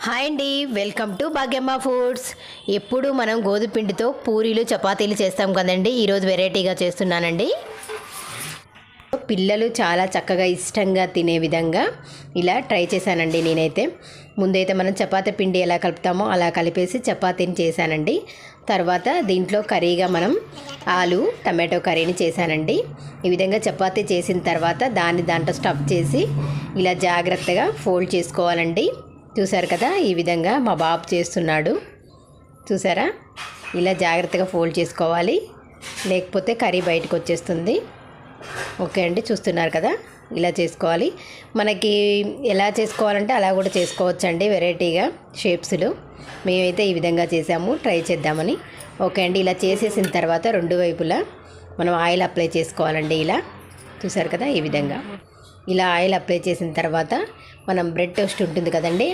Hi అండి, welcome to Bhagyamma foods. ఎప్పుడు మనం గోధుమ పిండితో పూరీలు చపాతీలు చేస్తాం కదండి. ఈరోజు వెరైటీగా చేస్తున్నానండి. పిల్లలు చాలా చక్కగా ఇష్టంగా తినే విధంగా ఇలా ట్రై చేశానండి. నేనైతే ముందైతే మనం చపాతీ పిండి ఎలా కలుపుతామో అలా కలిపేసి చపాతీని చేశానండి. తర్వాత దీంట్లో కర్రీగా మనం ఆలు టమాటో కర్రీని చేశానండి. ఈ విధంగా చపాతీ చేసిన తర్వాత దాంట్లో స్టఫ్ చేసి ఇలా జాగ్రత్తగా ఫోల్డ్ చేసుకోవాలండి. చూసారు కదా, ఈ విధంగా మా బాబు చేస్తున్నాడు. చూసారా, ఇలా జాగ్రత్తగా ఫోల్డ్ చేసుకోవాలి, లేకపోతే కర్రీ బయటకు వచ్చేస్తుంది. ఓకే అండి, చూస్తున్నారు కదా, ఇలా చేసుకోవాలి. మనకి ఎలా చేసుకోవాలంటే అలా కూడా చేసుకోవచ్చండి, వెరైటీగా షేప్స్లు. మేమైతే ఈ విధంగా చేసాము, ట్రై చేద్దామని. ఓకే అండి, ఇలా చేసేసిన తర్వాత రెండు వైపులా మనం ఆయిల్ అప్లై చేసుకోవాలండి. ఇలా చూసారు కదా, ఈ విధంగా ఇలా ఆయిల్ అప్లై చేసిన తర్వాత మనం బ్రెడ్ టోస్ట్ ఉంటుంది కదండి,